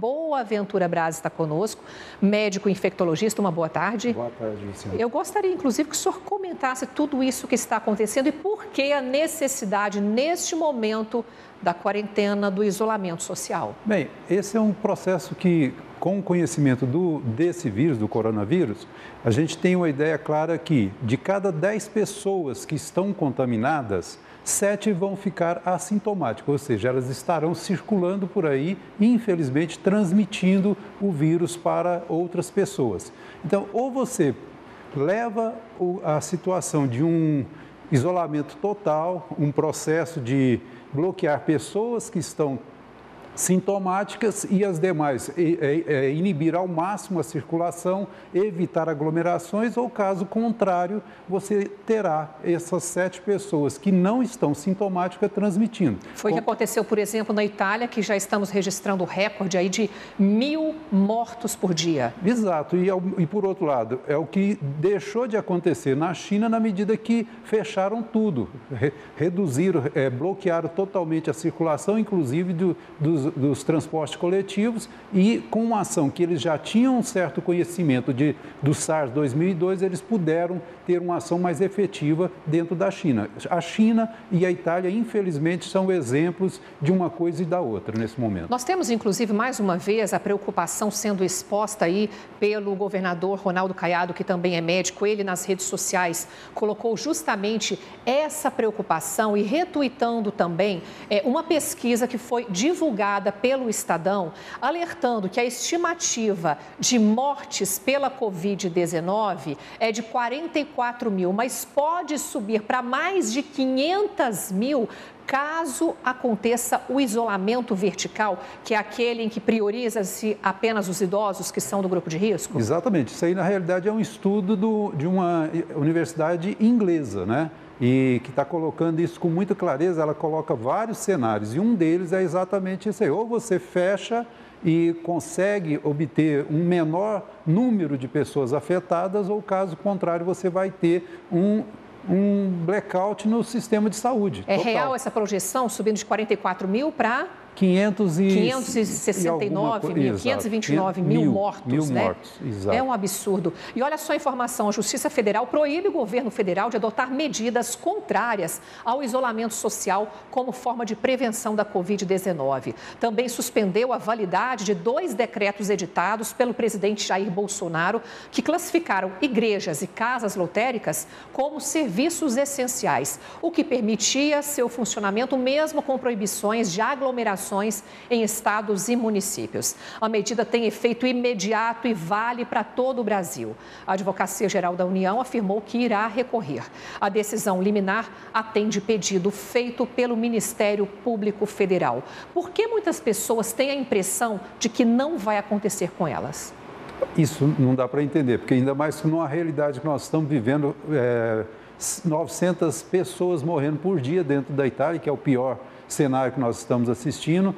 Boaventura Braz está conosco, médico infectologista. Uma boa tarde. Boa tarde, Luciana. Eu gostaria, inclusive, que o senhor comentasse tudo isso que está acontecendo e por que a necessidade, neste momento, da quarentena, do isolamento social. Bem, esse é um processo que, com o conhecimento desse vírus, do coronavírus, a gente tem uma ideia clara que de cada 10 pessoas que estão contaminadas, 7 vão ficar assintomáticas, ou seja, elas estarão circulando por aí, infelizmente, transmitindo o vírus para outras pessoas. Então, ou você leva a situação de um isolamento total, um processo de bloquear pessoas que estão sintomáticas e as demais, inibir ao máximo a circulação, evitar aglomerações, ou caso contrário, você terá essas 7 pessoas que não estão sintomáticas transmitindo. Foi o que aconteceu, por exemplo, na Itália, que já estamos registrando o recorde aí de 1.000 mortos por dia. Exato, e por outro lado, é o que deixou de acontecer na China na medida que fecharam tudo, reduziram, bloquearam totalmente a circulação, inclusive dos transportes coletivos, e com uma ação que eles já tinham um certo conhecimento do SARS 2002, eles puderam ter uma ação mais efetiva dentro da China. A China e a Itália, infelizmente, são exemplos de uma coisa e da outra nesse momento. Nós temos, inclusive, mais uma vez, a preocupação sendo exposta aí pelo governador Ronaldo Caiado, que também é médico. Ele, nas redes sociais, colocou justamente essa preocupação e retuitando também uma pesquisa que foi divulgada pelo Estadão, alertando que a estimativa de mortes pela Covid-19 é de 44 mil, mas pode subir para mais de 500 mil caso aconteça o isolamento vertical, que é aquele em que prioriza-se apenas os idosos que são do grupo de risco? Exatamente. Isso aí, na realidade, é um estudo de uma universidade inglesa, né? E que está colocando isso com muita clareza. Ela coloca vários cenários e um deles é exatamente esse aí. Ou você fecha e consegue obter um menor número de pessoas afetadas, ou caso contrário, você vai ter um blackout no sistema de saúde. É total. Real essa projeção, subindo de 44 mil para 569 mil, 529 mil mortos, né? Exato. É um absurdo. E olha só a informação, a Justiça Federal proíbe o governo federal de adotar medidas contrárias ao isolamento social como forma de prevenção da Covid-19. Também suspendeu a validade de 2 decretos editados pelo presidente Jair Bolsonaro, que classificaram igrejas e casas lotéricas como serviços essenciais, o que permitia seu funcionamento mesmo com proibições de aglomerações em estados e municípios. A medida tem efeito imediato e vale para todo o Brasil. A Advocacia Geral da União afirmou que irá recorrer. A decisão liminar atende pedido feito pelo Ministério Público Federal. Por que muitas pessoas têm a impressão de que não vai acontecer com elas? Isso não dá para entender, porque ainda mais numa realidade que nós estamos vivendo, 900 pessoas morrendo por dia dentro da Itália, que é o pior cenário que nós estamos assistindo.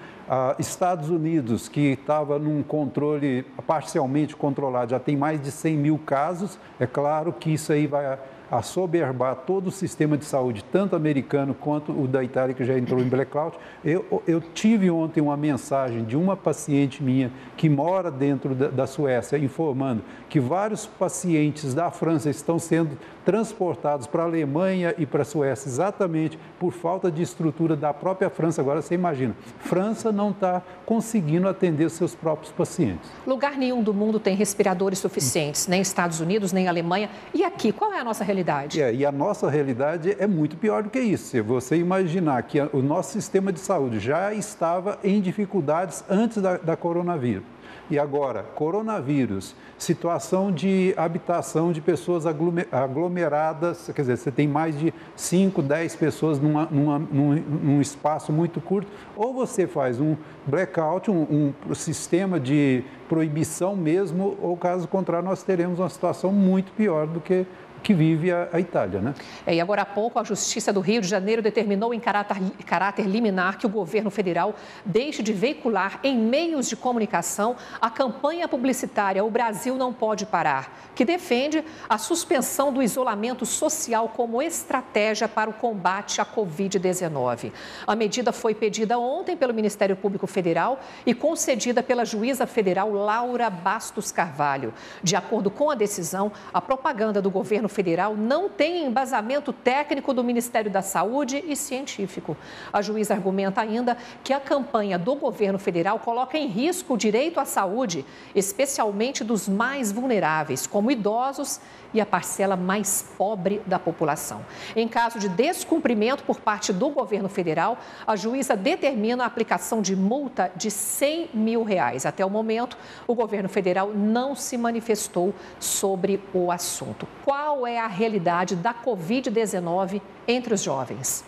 Estados Unidos, que estava num controle parcialmente controlado, já tem mais de 100 mil casos. É claro que isso aí vai assoberbar todo o sistema de saúde, tanto americano quanto o da Itália, que já entrou em blackout. Eu tive ontem uma mensagem de uma paciente minha que mora dentro da Suécia, informando que vários pacientes da França estão sendo transportados para a Alemanha e para a Suécia exatamente por falta de estrutura da própria França. Agora você imagina, França não está conseguindo atender seus próprios pacientes. Lugar nenhum do mundo tem respiradores suficientes, nem Estados Unidos, nem Alemanha. E aqui, qual é a nossa realidade? E a nossa realidade é muito pior do que isso. Se você imaginar que o nosso sistema de saúde já estava em dificuldades antes da coronavírus, e agora, coronavírus, situação de habitação de pessoas aglomeradas, quer dizer, você tem mais de 5, 10 pessoas num espaço muito curto, ou você faz um blackout, um sistema de proibição mesmo, ou caso contrário, nós teremos uma situação muito pior do que que vive a Itália, né? E agora há pouco, a Justiça do Rio de Janeiro determinou em caráter liminar que o governo federal deixe de veicular em meios de comunicação a campanha publicitária O Brasil Não Pode Parar, que defende a suspensão do isolamento social como estratégia para o combate à Covid-19. A medida foi pedida ontem pelo Ministério Público Federal e concedida pela juíza federal Laura Bastos Carvalho. De acordo com a decisão, a propaganda do governo federal não tem embasamento técnico do Ministério da Saúde e científico. A juíza argumenta ainda que a campanha do governo federal coloca em risco o direito à saúde, especialmente dos mais vulneráveis, como idosos e a parcela mais pobre da população. Em caso de descumprimento por parte do governo federal, a juíza determina a aplicação de multa de R$100 mil. Até o momento, o governo federal não se manifestou sobre o assunto. Qual é a realidade da Covid-19 entre os jovens?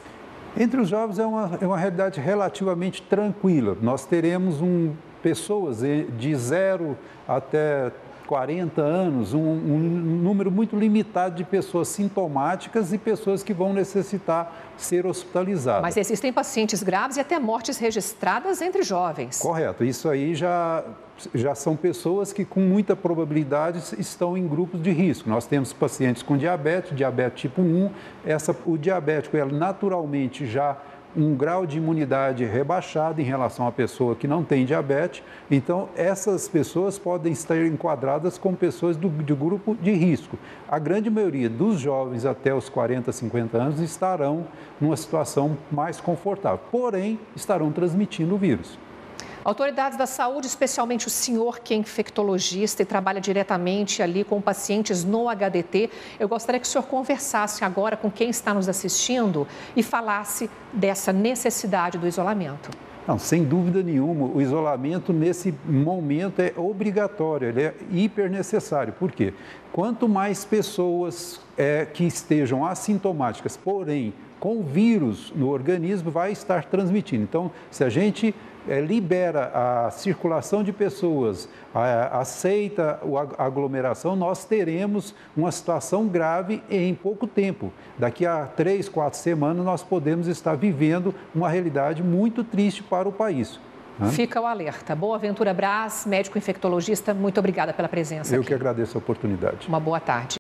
Entre os jovens é uma realidade relativamente tranquila. Nós teremos pessoas de 0 até 40 anos, um número muito limitado de pessoas sintomáticas e pessoas que vão necessitar ser hospitalizadas. Mas existem pacientes graves e até mortes registradas entre jovens. Correto. Isso aí já são pessoas que com muita probabilidade estão em grupos de risco. Nós temos pacientes com diabetes tipo 1. O diabético, ela naturalmente já um grau de imunidade rebaixado em relação à pessoa que não tem diabetes. Então, essas pessoas podem estar enquadradas como pessoas de grupo de risco. A grande maioria dos jovens até os 40, 50 anos estarão numa situação mais confortável, porém, estarão transmitindo o vírus. Autoridades da saúde, especialmente o senhor que é infectologista e trabalha diretamente ali com pacientes no HDT, eu gostaria que o senhor conversasse agora com quem está nos assistindo e falasse dessa necessidade do isolamento. Não, sem dúvida nenhuma, o isolamento nesse momento é obrigatório, ele é hiper necessário. Por quê? Quanto mais pessoas que estejam assintomáticas, porém com o vírus no organismo, vai estar transmitindo. Então, se a gente libera a circulação de pessoas, aceita a aglomeração, nós teremos uma situação grave em pouco tempo. Daqui a 3, 4 semanas, nós podemos estar vivendo uma realidade muito triste para o país. Fica o alerta. Boaventura Braz, médico infectologista, muito obrigada pela presença Eu aqui. que agradeço a oportunidade. Uma boa tarde.